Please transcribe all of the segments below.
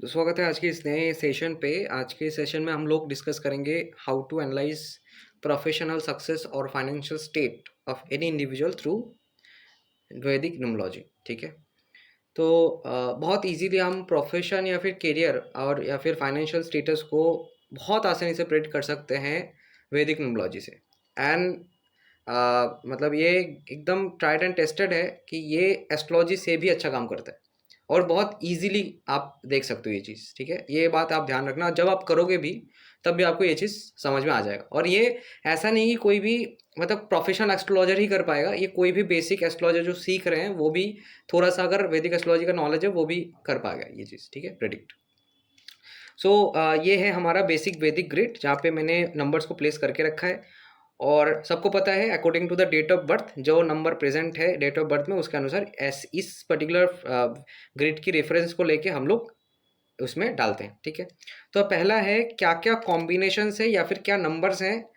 स्वागत है आज के इस नए सेशन पे। आज के सेशन में हम लोग डिस्कस करेंगे how to analyse professional success और financial state of any individual through Vedic numerology. ठीक है, तो बहुत इजीली हम प्रोफेशन या फिर करियर और या फिर फाइनेंशियल स्टेटस को बहुत आसानी से प्रेडिक्ट कर सकते हैं वैदिक न्यूमरोलॉजी से। एंड मतलब ये एकदम ट्राइड एंड टेस्टेड है कि ये एस्ट्रोलॉजी से भी अच्छा काम करता है और बहुत इजीली आप देख सकते हो ये चीज़। ठीक है, ये बात आप ध्यान रखना, जब आप करोगे भी तब भी आपको ये चीज़ समझ में आ जाएगा। और ये ऐसा नहीं कि कोई भी मतलब प्रोफेशनल एस्ट्रोलॉजर ही कर पाएगा, ये कोई भी बेसिक एस्ट्रोलॉजर जो सीख रहे हैं वो भी थोड़ा सा अगर वैदिक एस्ट्रोलॉजी का नॉलेज है वो भी कर पाएगा ये चीज़। ठीक है, प्रेडिक्ट। सो ये है हमारा बेसिक वैदिक ग्रिड जहाँ पे मैंने नंबर्स को प्लेस करके रखा है। और सबको पता है according to the date of birth जो नंबर प्रेजेंट है डेट ऑफ बर्थ में उसके अनुसार इस पर्टिकुलर ग्रिड की रेफरेंस को लेके हम लोग उसमें डालते हैं। ठीक है, तो पहला है क्या क्या कॉम्बिनेशन है या फिर क्या नंबर्स हैं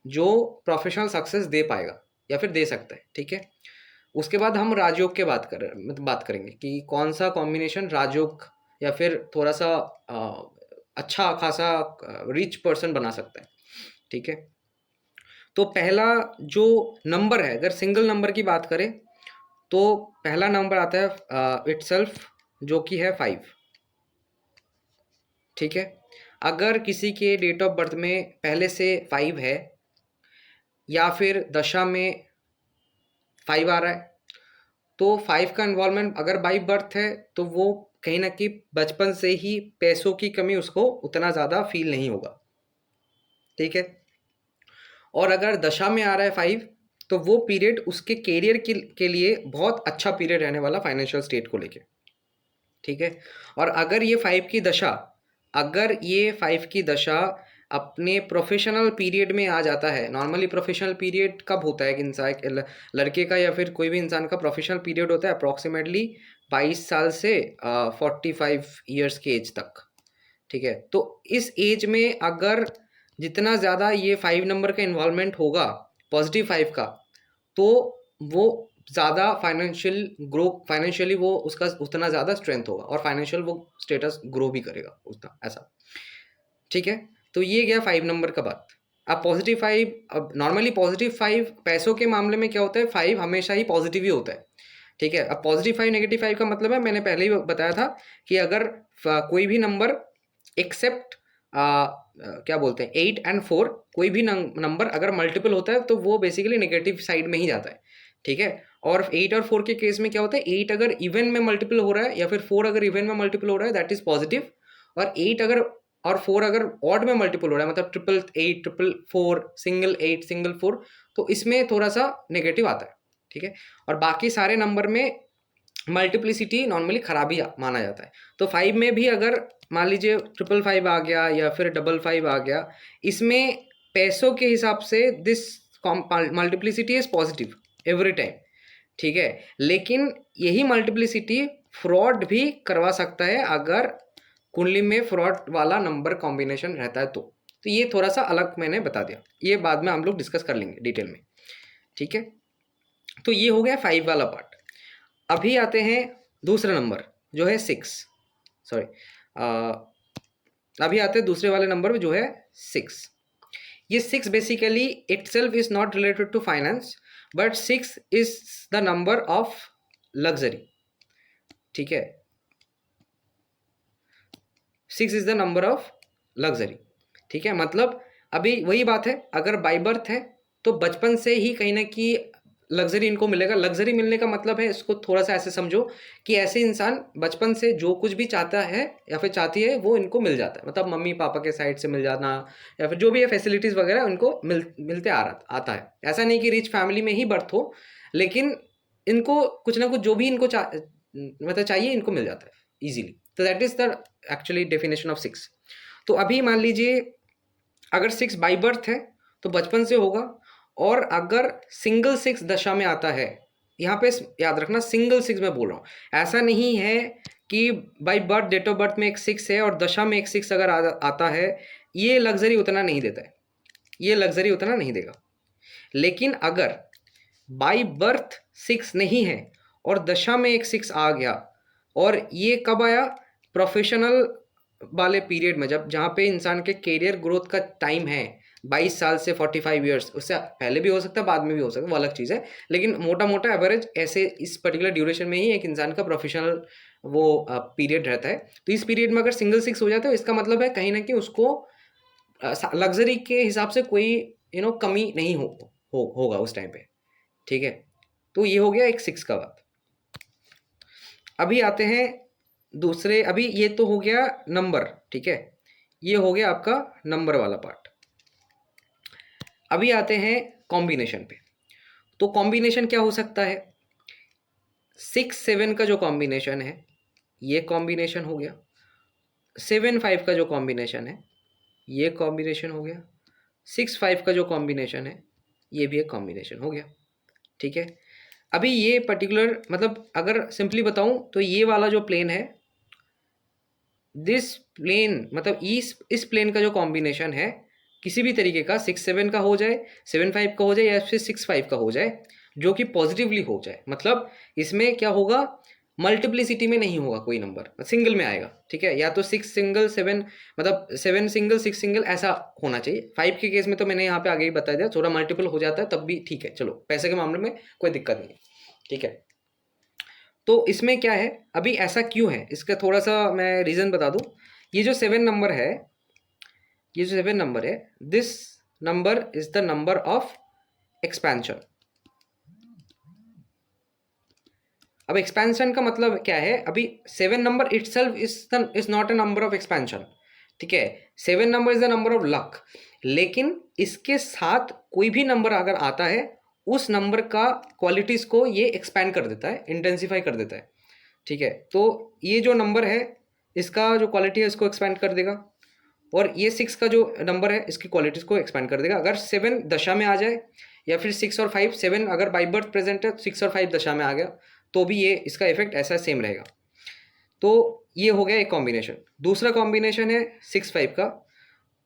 जो प्रोफेशनल सक्सेस दे पाएगा या फिर दे सकता है। ठीक है, उसके बाद हम राजयोग के बात करेंगे कि कौन सा कॉम्बिनेशन राजयोग या फिर थोड़ा सा अच्छा खासा रिच पर्सन बना सकता है। ठीक है, तो पहला जो नंबर है, अगर सिंगल नंबर की बात करें तो पहला नंबर आता है इटसेल्फ जो कि है 5। ठीक है, अगर किसी के डेट ऑफ बर्थ में पहले से 5 है या फिर दशा में 5 आ रहा है तो 5 का इन्वॉल्वमेंट अगर बाई बर्थ है तो वो कहीं ना कहीं बचपन से ही पैसों की कमी उसको उतना ज़्यादा फील नहीं होगा। ठीक है, और अगर दशा में आ रहा है 5 तो वो पीरियड उसके कैरियर के लिए बहुत अच्छा पीरियड रहने वाला फाइनेंशियल स्टेट को लेके। ठीक है, और अगर ये 5 की दशा अपने प्रोफेशनल पीरियड में आ जाता है। नॉर्मली प्रोफेशनल पीरियड कब होता है कि इंसान लड़के का या फिर कोई भी इंसान का प्रोफेशनल पीरियड होता है अप्रॉक्सीमेटली 22 साल से 45 ईयर्स के एज तक। ठीक है, तो इस एज में अगर जितना ज़्यादा ये 5 नंबर का इन्वॉल्वमेंट होगा पॉजिटिव 5 का तो वो ज़्यादा फाइनेंशियली वो उसका उतना ज़्यादा स्ट्रेंथ होगा और फाइनेंशियल वो स्टेटस ग्रो भी करेगा उतना ऐसा। ठीक है, तो ये गया 5 नंबर का बात। अब पॉजिटिव 5, अब नॉर्मली पॉजिटिव 5 पैसों के मामले में क्या होता है, 5 हमेशा ही पॉजिटिव ही होता है। ठीक है, अब पॉजिटिव 5 नेगेटिव 5 का मतलब है मैंने पहले ही बताया था कि अगर कोई भी नंबर एक्सेप्ट क्या बोलते हैं 8 एंड 4 कोई भी नंबर अगर मल्टीपल होता है तो वो बेसिकली नेगेटिव साइड में ही जाता है। ठीक है, और 8 और 4 के केस में क्या होता है, 8 अगर इवन में मल्टीपल हो रहा है या फिर 4 अगर इवन में मल्टीपल हो रहा है दैट इज पॉजिटिव, और 8 अगर और 4 अगर ऑड में मल्टीपल हो रहा है मतलब 888 444 सिंगल 8 सिंगल 4 तो इसमें थोड़ा सा नेगेटिव आता है। ठीक है, और बाकी सारे नंबर में मल्टीप्लिसिटी नॉर्मली खराबी माना जाता है। तो 5 में भी अगर मान लीजिए 555 आ गया या फिर 55 आ गया, इसमें पैसों के हिसाब से this multiplicity is positive every time. ठीक है, लेकिन यही मल्टीप्लिसिटी फ्रॉड भी करवा सकता है अगर कुंडली में फ्रॉड वाला नंबर कॉम्बिनेशन रहता है तो ये थोड़ा सा अलग मैंने बता दिया, ये बाद में हम लोग डिस्कस कर लेंगे डिटेल में। ठीक है, तो ये हो गया 5 वाला पार्ट। अभी आते हैं दूसरा नंबर जो है 6। सॉरी, अभी आते हैं दूसरे वाले नंबर में जो है 6। ये 6 basically itself is not related to finance but 6 is the number of luxury. ठीक है, 6 is the number of luxury. ठीक है, मतलब अभी वही बात है, अगर बाई बर्थ है तो बचपन से ही कहीं ना कहीं लग्जरी इनको मिलेगा। लग्जरी मिलने का मतलब है, इसको थोड़ा सा ऐसे समझो कि ऐसे इंसान बचपन से जो कुछ भी चाहता है या फिर चाहती है वो इनको मिल जाता है, मतलब मम्मी पापा के साइड से मिल जाना या फिर जो भी है फैसिलिटीज़ वगैरह उनको मिलते आता है। ऐसा नहीं कि रिच फैमिली में ही बर्थ हो, लेकिन इनको कुछ ना कुछ जो भी इनको मतलब चाहिए इनको मिल जाता है ईजिली। तो that is the actually definition of 6। तो अभी मान लीजिए अगर 6 बाई बर्थ है तो बचपन से होगा, और अगर सिंगल 6 दशा में आता है, यहाँ पे याद रखना सिंगल 6 में बोल रहा हूँ, ऐसा नहीं है कि by birth date of birth में एक 6 है और दशा में एक 6 अगर आता है, ये लग्जरी उतना नहीं देता है, ये लग्जरी उतना नहीं देगा। लेकिन अगर बाई बर्थ 6 नहीं है और दशा में एक 6 आ गया, और ये कब आया, प्रोफेशनल वाले पीरियड में, जब जहाँ पे इंसान के कैरियर ग्रोथ का टाइम है 22 साल से 45 ईयर्स, उससे पहले भी हो सकता है बाद में भी हो सकता है, वो अलग चीज़ है, लेकिन मोटा मोटा एवरेज ऐसे इस पर्टिकुलर ड्यूरेशन में ही एक इंसान का प्रोफेशनल वो पीरियड रहता है। तो इस पीरियड में अगर सिंगल सिक्स हो जाता है, इसका मतलब है कहीं ना कहीं उसको लग्जरी के हिसाब से कोई कमी नहीं होगा उस टाइम पे। ठीक है, तो ये हो गया एक सिक्स का बात। अभी आते हैं दूसरे, अभी ये तो हो गया नंबर, ठीक है, ये हो गया आपका नंबर वाला पार्ट। अभी आते हैं कॉम्बिनेशन पे। तो कॉम्बिनेशन क्या हो सकता है? 6 7 का जो कॉम्बिनेशन है ये कॉम्बिनेशन हो गया, 7 5 का जो कॉम्बिनेशन है ये कॉम्बिनेशन हो गया, 6 5 का जो कॉम्बिनेशन है ये भी एक कॉम्बिनेशन हो गया। ठीक है, अभी ये पर्टिकुलर मतलब अगर सिंपली बताऊं तो ये वाला जो प्लेन है, दिस प्लेन मतलब इस प्लेन का जो कॉम्बिनेशन है किसी भी तरीके का 6 7 का हो जाए, 7 5 का हो जाए, या फिर 6 5 का हो जाए, जो कि पॉजिटिवली हो जाए, मतलब इसमें क्या होगा, मल्टीप्लिसिटी में नहीं होगा कोई नंबर, सिंगल में आएगा। ठीक है, या तो 6 सिंगल 7, मतलब 7 सिंगल 6 सिंगल ऐसा होना चाहिए। 5 के केस में तो मैंने यहाँ पे आगे ही बता दिया, थोड़ा मल्टीपल हो जाता है तब भी ठीक है, चलो पैसे के मामले में कोई दिक्कत नहीं है। ठीक है, तो इसमें क्या है, अभी ऐसा क्यों है इसका थोड़ा सा मैं रीज़न बता दूं। ये जो 7 नंबर है, ये जो 7 नंबर है, this number is the number of expansion. अब एक्सपेंशन का मतलब क्या है, अभी 7 number itself is not a number of expansion. ठीक है, 7 number is the number of luck, लेकिन इसके साथ कोई भी नंबर अगर आता है उस नंबर का क्वालिटीज को ये एक्सपैंड कर देता है, इंटेंसिफाई कर देता है। ठीक है, तो ये जो नंबर है इसका जो क्वालिटी है इसको एक्सपैंड कर देगा, और ये 6 का जो नंबर है इसकी क्वालिटीज को एक्सपैंड कर देगा। अगर 7 दशा में आ जाए, या फिर 6 और 5, 7 अगर बाई बर्थ प्रेजेंट है, 6 और 5 दशा में आ गया, तो भी ये इसका इफेक्ट ऐसा सेम रहेगा। तो ये हो गया एक कॉम्बिनेशन। दूसरा कॉम्बिनेशन है 6 5 का।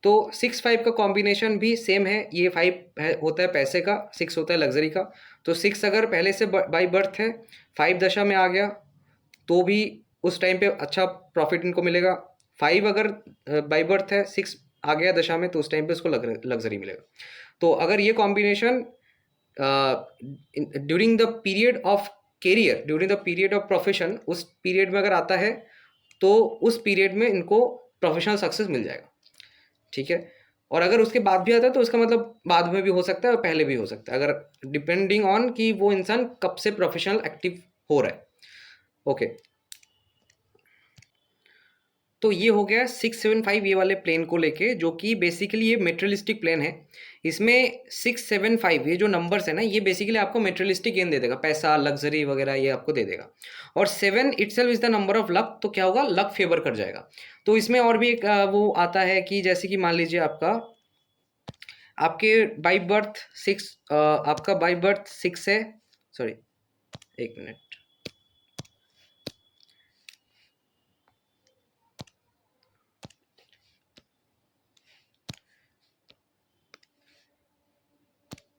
तो 6 5 का कॉम्बिनेशन भी सेम है, ये 5 होता है पैसे का, 6 होता है लग्जरी का। तो 6 अगर पहले से बाई बर्थ है, 5 दशा में आ गया, तो भी उस टाइम पे अच्छा प्रॉफिट इनको मिलेगा। 5 अगर बाई बर्थ है, 6 आ गया दशा में, तो उस टाइम पे उसको लग्जरी मिलेगा। तो अगर ये combination during the period of career, during the period of profession, उस पीरियड में अगर आता है, तो उस पीरियड में इनको प्रोफेशनल सक्सेस मिल जाएगा। ठीक है, और अगर उसके बाद भी आता है तो इसका मतलब बाद में भी हो सकता है और पहले भी हो सकता है, अगर डिपेंडिंग ऑन कि वो इंसान कब से प्रोफेशनल एक्टिव हो रहा है। ओके, तो ये हो गया 6 7 5 ये वाले प्लेन को लेके, जो कि बेसिकली ये मेटेरियलिस्टिक प्लेन है। इसमें 6 7 5 ये जो नंबर्स है ना, ये बेसिकली आपको मेटेरियलिस्टिक गेन दे देगा, पैसा लग्जरी वगैरह ये आपको दे देगा। और 7 itself is the number of luck, तो क्या होगा, लक फेवर कर जाएगा। तो इसमें और भी एक वो आता है कि जैसे कि मान लीजिए आपके बाई बर्थ 6, आपका बाई बर्थ 6 है, सॉरी एक मिनट,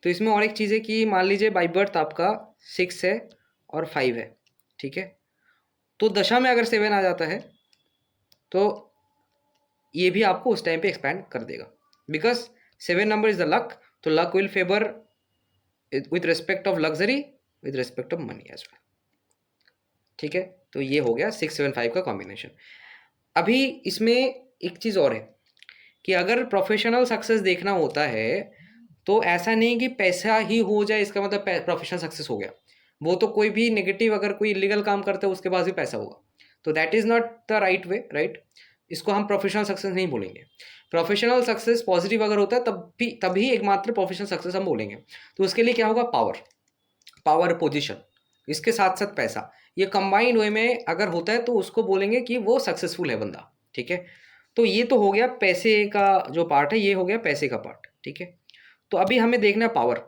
तो इसमें और एक चीज़ है कि मान लीजिए बाई बर्थ आपका 6 है और 5 है। ठीक है, तो दशा में अगर 7 आ जाता है, तो ये भी आपको उस टाइम पे एक्सपैंड कर देगा, because 7 number is the luck, तो luck will favour with respect of luxury, with respect of money as well. ठीक है, तो ये हो गया 6 7 5 का कॉम्बिनेशन। अभी इसमें एक चीज़ और है कि अगर प्रोफेशनल सक्सेस देखना होता है, तो ऐसा नहीं कि पैसा ही हो जाए इसका मतलब प्रोफेशनल सक्सेस हो गया। वो तो कोई भी नेगेटिव अगर कोई इलीगल काम करता है उसके पास भी पैसा होगा, तो that is not the right way, right. इसको हम प्रोफेशनल सक्सेस नहीं बोलेंगे। प्रोफेशनल सक्सेस पॉजिटिव अगर होता है तभी एकमात्र प्रोफेशनल सक्सेस हम बोलेंगे। तो उसके लिए क्या होगा, पावर, पावर पोजीशन, इसके साथ साथ पैसा, ये कंबाइंड वे में अगर होता है तो उसको बोलेंगे कि वो सक्सेसफुल है बंदा। ठीक है, तो ये तो हो गया पैसे का जो पार्ट है, ये हो गया पैसे का पार्ट। ठीक है, तो अभी हमें देखना है पावर।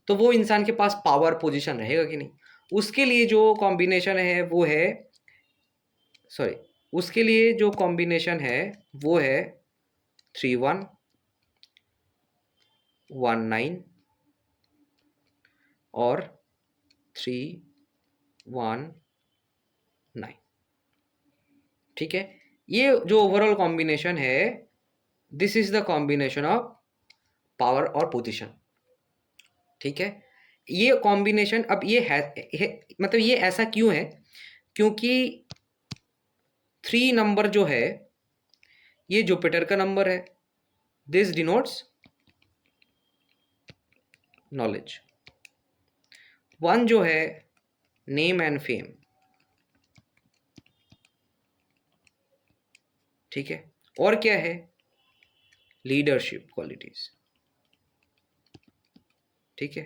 तो वो इंसान के पास पावर पोजीशन रहेगा कि नहीं, उसके लिए जो कॉम्बिनेशन है वो है, सॉरी, उसके लिए जो कॉम्बिनेशन है वो है 3 1 1 9 और 3 1 9। ठीक है, ये जो ओवरऑल कॉम्बिनेशन है, this is the combination of power और पोजीशन, ठीक है। ये कॉम्बिनेशन अब ये है मतलब ये ऐसा क्यों है, क्योंकि 3 नंबर जो है ये जुपिटर का नंबर है, दिस डिनोट्स नॉलेज। 1 जो है नेम एंड फेम, ठीक है। और क्या है, लीडरशिप क्वालिटीज, ठीक है,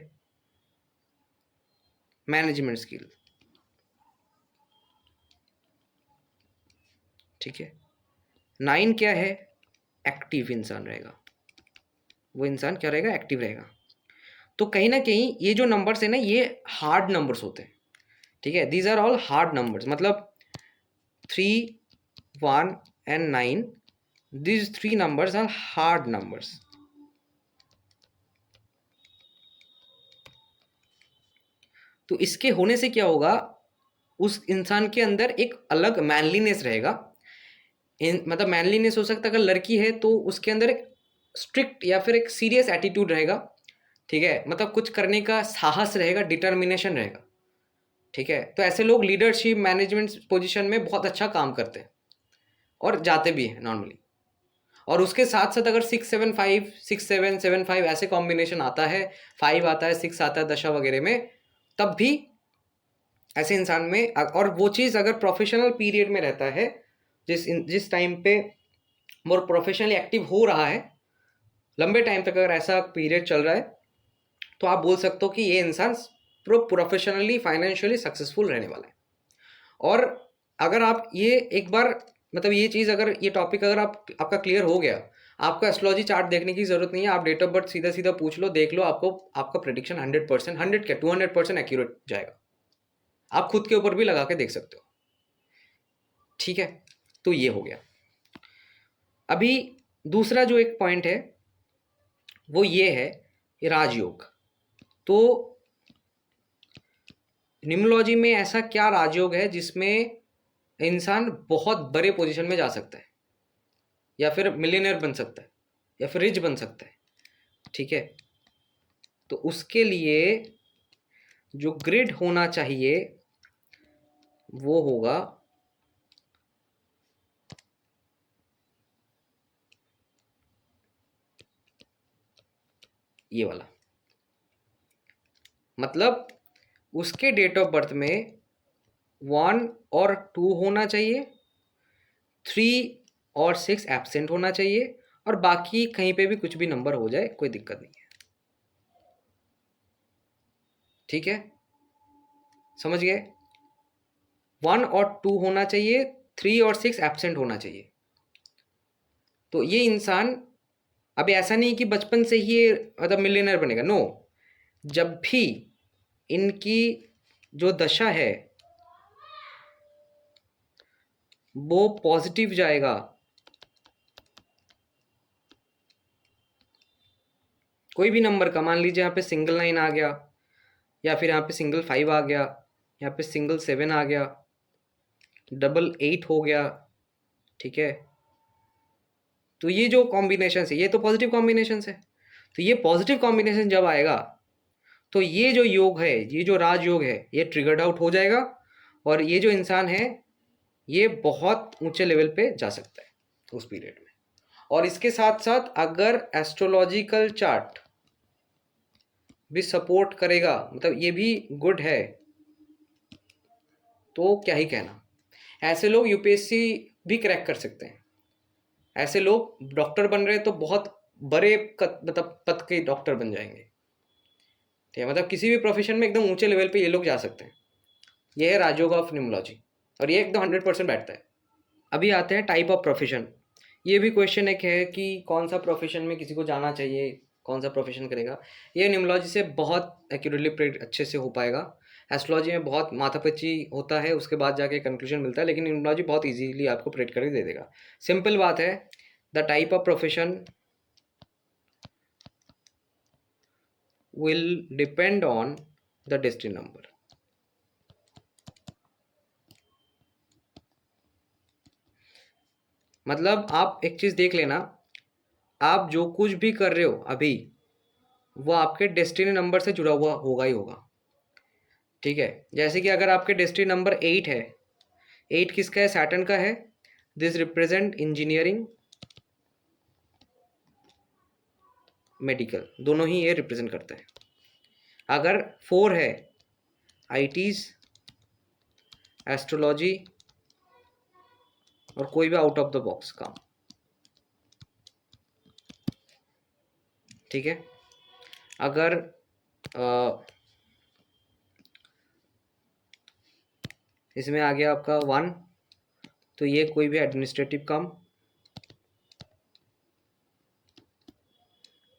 मैनेजमेंट स्किल, ठीक है। 9 क्या है, एक्टिव इंसान रहेगा, वो इंसान क्या रहेगा, एक्टिव रहेगा। तो कहीं ना कहीं ये जो नंबर्स है ना, ये हार्ड नंबर्स होते हैं, ठीक है। These are all hard numbers, मतलब 3, 1 and 9, these 3 numbers are hard numbers। तो इसके होने से क्या होगा, उस इंसान के अंदर एक अलग मैनलीनेस रहेगा। मतलब मैनलीनेस हो सकता है, अगर लड़की है तो उसके अंदर एक स्ट्रिक्ट या फिर एक सीरियस एटीट्यूड रहेगा, ठीक है। मतलब कुछ करने का साहस रहेगा, डिटर्मिनेशन रहेगा, ठीक है। तो ऐसे लोग लीडरशिप मैनेजमेंट पोजीशन में बहुत अच्छा काम करते हैं और जाते भी हैं नॉर्मली। और उसके साथ साथ अगर 6-7-5, 6-7-7-5 ऐसे कॉम्बिनेशन आता है, 5 आता है, 6 आता है दशा वगैरह में, तब भी ऐसे इंसान में, और वो चीज़ अगर प्रोफेशनल पीरियड में रहता है, जिस टाइम पे वो प्रोफेशनली एक्टिव हो रहा है, लंबे टाइम तक अगर ऐसा पीरियड चल रहा है, तो आप बोल सकते हो कि ये इंसान प्रोफेशनली फाइनेंशियली सक्सेसफुल रहने वाला है। और अगर आप ये एक बार, मतलब ये चीज़ अगर, ये टॉपिक अगर आपका क्लियर हो गया, आपका एस्ट्रोलॉजी चार्ट देखने की जरूरत नहीं है, आप डेट ऑफ बर्थ सीधा सीधा पूछ लो, देख लो, आपको आपका प्रेडिक्शन 100%, 100 क्या 200% एक्यूरेट जाएगा। आप खुद के ऊपर भी लगा के देख सकते हो, ठीक है। तो ये हो गया। अभी दूसरा जो एक पॉइंट है वो ये है, राजयोग। तो न्यूमरोलॉजी में ऐसा क्या राजयोग है जिसमें इंसान बहुत बड़े पोजीशन में जा सकता है, या फिर मिलियनर बन सकता है, या फिर रिच बन सकता है, ठीक है। तो उसके लिए जो ग्रिड होना चाहिए वो होगा ये वाला। मतलब उसके डेट ऑफ बर्थ में 1 और 2 होना चाहिए, 3 और 6 एब्सेंट होना चाहिए, और बाकी कहीं पे भी कुछ भी नंबर हो जाए कोई दिक्कत नहीं है, ठीक है। समझ गए, 1 और 2 होना चाहिए, 3 और 6 एब्सेंट होना चाहिए। तो ये इंसान, अभी ऐसा नहीं कि बचपन से ही ये मतलब मिलियनर बनेगा, नो। जब भी इनकी जो दशा है वो पॉजिटिव जाएगा, कोई भी नंबर का, मान लीजिए यहाँ पे सिंगल 9 आ गया, या फिर यहाँ पे सिंगल 5 आ गया, यहाँ पे सिंगल 7 आ गया, डबल 8 हो गया, ठीक है। तो ये जो कॉम्बिनेशन है ये तो पॉजिटिव कॉम्बिनेशन है। तो ये पॉजिटिव कॉम्बिनेशन जब आएगा तो ये जो योग है, ये जो राजयोग है, ये ट्रिगर्ड आउट हो जाएगा, और ये जो इंसान है ये बहुत ऊंचे लेवल पे जा सकता है उस पीरियड में। और इसके साथ साथ अगर एस्ट्रोलॉजिकल चार्ट भी सपोर्ट करेगा, मतलब ये भी गुड है, तो क्या ही कहना। ऐसे लोग यूपीएससी भी क्रैक कर सकते हैं, ऐसे लोग डॉक्टर बन रहे हैं तो बहुत बड़े मतलब पद के डॉक्टर बन जाएंगे, ठीक है। मतलब किसी भी प्रोफेशन में एकदम ऊंचे लेवल पे ये लोग जा सकते हैं। ये है राजयोग ऑफ न्यूमरोलॉजी, और ये एकदम 100% बैठता है। अभी आते हैं टाइप ऑफ प्रोफेशन। ये भी क्वेश्चन एक है कि कौन सा प्रोफेशन में किसी को जाना चाहिए, कौन सा प्रोफेशन करेगा। ये न्यूमरोलॉजी से बहुत एक्यूरेटली प्रेडिक्ट अच्छे से हो पाएगा। एस्ट्रोलॉजी में बहुत माथापच्ची होता है, उसके बाद जाके कंक्लूजन मिलता है, लेकिन न्यूमरोलॉजी बहुत इजीली आपको प्रेडिक्ट करके दे देगा। सिंपल बात है, the type of profession will depend on the destiny number। मतलब आप एक चीज़ देख लेना, आप जो कुछ भी कर रहे हो अभी वो आपके डेस्टिनी नंबर से जुड़ा हुआ होगा ही होगा। ठीक है, जैसे कि अगर आपके डेस्टिनी नंबर 8 है, 8 किसका है? सैटर्न का है। दिस रिप्रेजेंट इंजीनियरिंग, मेडिकल, दोनों ही ये रिप्रेजेंट करता है। अगर 4 है, आईटीज, एस्ट्रोलॉजी और कोई भी आउट ऑफ द बॉक्स काम। ठीक है, अगर इसमें आ गया आपका 1, तो ये कोई भी एडमिनिस्ट्रेटिव काम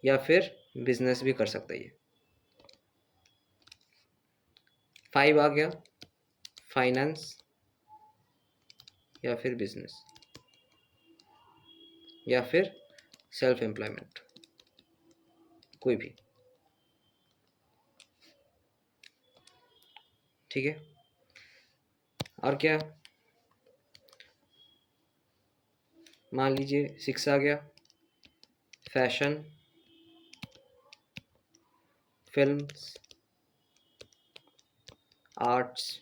या फिर बिजनेस भी कर सकता है ये। 5 आ गया, फाइनेंस या फिर बिजनेस या फिर सेल्फ एम्प्लॉयमेंट, कोई भी। ठीक है, और क्या, मान लीजिए 6 आ गया, फैशन, फिल्म्स, आर्ट्स,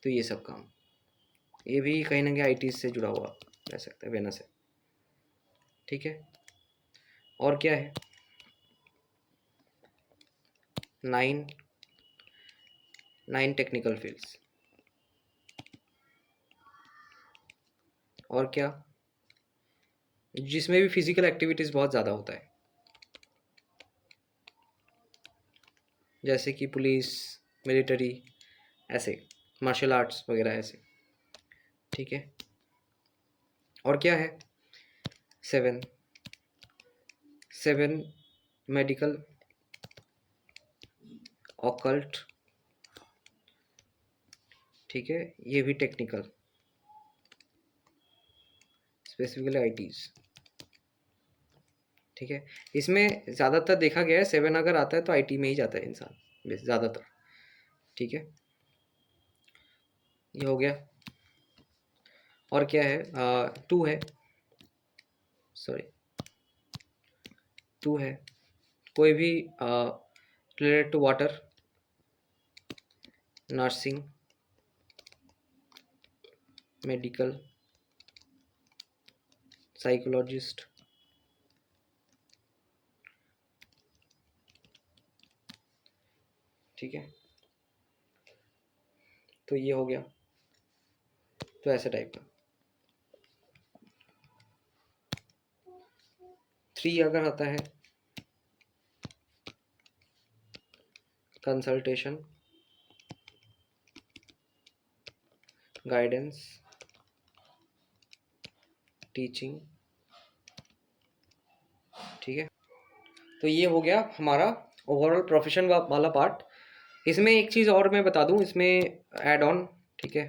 तो ये सब काम, ये भी कहीं ना कहीं आईटी से जुड़ा हुआ रह सकता है, वेनस है। ठीक है, और क्या है, 9 टेक्निकल फील्ड्स, और क्या, जिसमें भी फिजिकल एक्टिविटीज़ बहुत ज़्यादा होता है, जैसे कि पुलिस, मिलिट्री, ऐसे मार्शल आर्ट्स वगैरह ऐसे। ठीक है, और क्या है, 7 मेडिकल, ऑकल्ट। ठीक है, ये भी टेक्निकल, स्पेसिफिकली आईटीज। ठीक है, इसमें ज़्यादातर देखा गया है 7 अगर आता है तो आईटी में ही जाता है इंसान ज़्यादातर। ठीक है, ये हो गया, और क्या है, 2 है, सॉरी 2 है, कोई भी related to water, nursing, medical, psychologist. ठीक है, तो ये हो गया, तो ऐसे टाइप का। 3 अगर आता है, कंसल्टेशन, गाइडेंस, टीचिंग। ठीक है, तो ये हो गया हमारा ओवरऑल प्रोफेशन वाला पार्ट। इसमें एक चीज़ और मैं बता दूं इसमें ऐड ऑन। ठीक है,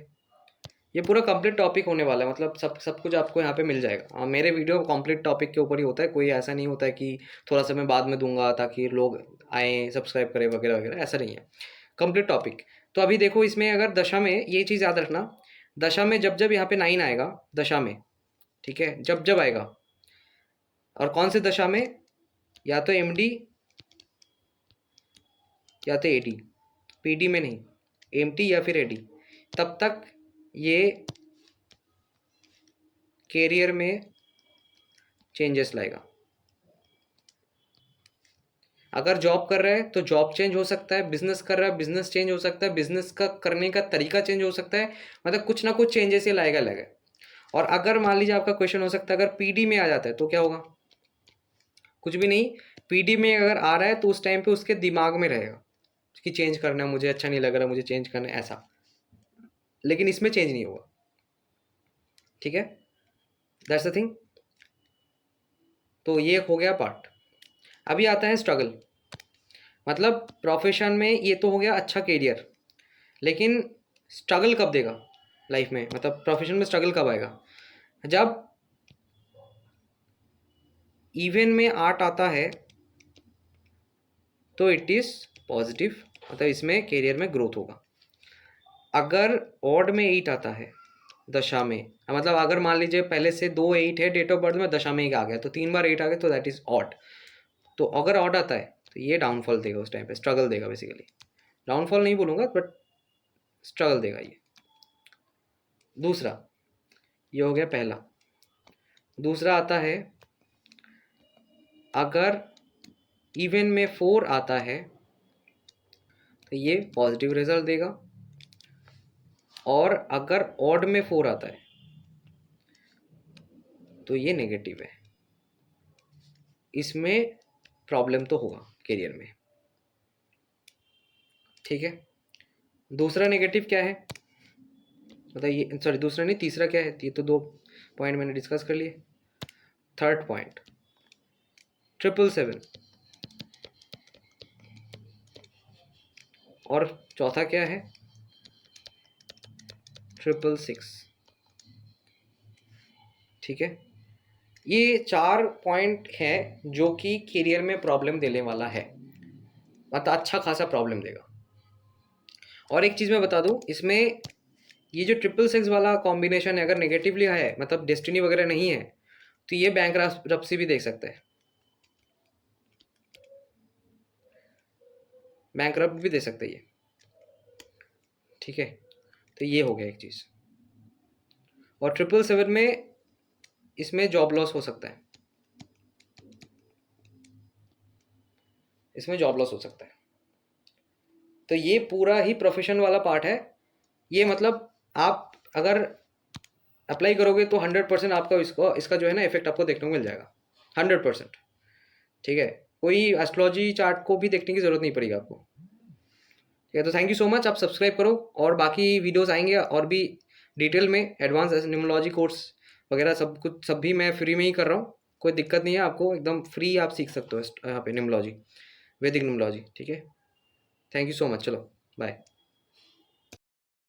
ये पूरा कंप्लीट टॉपिक होने वाला है, मतलब सब कुछ आपको यहाँ पे मिल जाएगा। मेरे वीडियो कंप्लीट टॉपिक के ऊपर ही होता है, कोई ऐसा नहीं होता है कि थोड़ा सा मैं बाद में दूंगा ताकि लोग आएँ सब्सक्राइब करें वगैरह वगैरह, ऐसा नहीं है, कंप्लीट टॉपिक। तो अभी देखो इसमें अगर दशा में, ये चीज़ याद रखना, दशा में जब जब यहाँ पे 9 आएगा दशा में, ठीक है, जब जब आएगा, और कौन सी दशा में, या तो एमडी या तो एडी, पीडी में नहीं, एमटी या फिर एडी, तब तक ये कैरियर में चेंजेस लाएगा। अगर जॉब कर रहा है तो जॉब चेंज हो सकता है, बिजनेस कर रहा है बिजनेस चेंज हो सकता है, बिजनेस का करने का तरीका चेंज हो सकता है, मतलब कुछ ना कुछ चेंजेस ये लाएगा लाएगा। और अगर मान लीजिए आपका क्वेश्चन हो सकता है अगर पीडी में आ जाता है तो क्या होगा, कुछ भी नहीं। पीडी में अगर आ रहा है तो उस टाइम पे उसके दिमाग में रहेगा कि चेंज करना है, मुझे अच्छा नहीं लग रहा, मुझे चेंज करना है ऐसा, लेकिन इसमें चेंज नहीं होगा। ठीक है, दैट्स द थिंग। तो ये हो गया पार्ट। अभी आता है स्ट्रगल, मतलब प्रोफेशन में ये तो हो गया अच्छा कैरियर, लेकिन स्ट्रगल कब देगा लाइफ में, मतलब प्रोफेशन में स्ट्रगल कब आएगा, जब इवन में 8 आता है तो इट इज़ पॉजिटिव, मतलब इसमें कैरियर में ग्रोथ होगा। अगर ऑड में 8 आता है दशा में, मतलब अगर मान लीजिए पहले से 2 8 है डेट ऑफ बर्थ में, दशा में 1 आ गया तो 3 बार 8 आ गया तो दैट इज ऑड। तो अगर ऑड आता है तो ये डाउनफॉल देगा, उस टाइम पे स्ट्रगल देगा बेसिकली, डाउनफॉल नहीं बोलूँगा बट स्ट्रगल देगा ये। दूसरा, ये हो गया पहला। दूसरा आता है अगर इवन में 4 आता है तो ये पॉजिटिव रिजल्ट देगा, और अगर ऑड में 4 आता है तो ये नेगेटिव है। इसमें प्रॉब्लम तो होगा करियर में, ठीक है। दूसरा नेगेटिव क्या है बताइए, सॉरी दूसरा नहीं, तीसरा क्या है, ये तो 2 पॉइंट मैंने डिस्कस कर लिए। थर्ड पॉइंट 777, और चौथा क्या है 666, ठीक है। ये 4 पॉइंट है जो कि करियर में प्रॉब्लम देने वाला है, मतलब अच्छा खासा प्रॉब्लम देगा। और एक चीज़ मैं बता दूं, इसमें ये जो 666 वाला कॉम्बिनेशन है अगर नेगेटिवली है, मतलब डेस्टिनी वगैरह नहीं है, तो ये बैंकरप्सी भी देख सकता है, बैंकरप्ट भी दे सकता है ये, ठीक है। तो ये हो गया एक चीज़। और 777 में इसमें जॉब लॉस हो सकता है, इसमें जॉब लॉस हो सकता है। तो ये पूरा ही प्रोफेशन वाला पार्ट है। ये मतलब आप अगर अप्लाई करोगे तो 100% आपका इसका जो है ना इफेक्ट आपको देखने को मिल जाएगा, 100%, ठीक है। कोई एस्ट्रोलॉजी चार्ट को भी देखने की ज़रूरत नहीं पड़ेगी आपको, ठीक है। तो थैंक यू सो मच, आप सब्सक्राइब करो, और बाकी वीडियोस आएंगे और भी डिटेल में, एडवांस न्यूमरोलॉजी कोर्स वगैरह सब कुछ, सब भी मैं फ्री में ही कर रहा हूँ, कोई दिक्कत नहीं है आपको, एकदम फ्री आप सीख सकते हो यहाँ पे न्यूमरोलॉजी, वैदिक न्यूमरोलॉजी, ठीक है। थैंक यू सो मच, चलो बाय।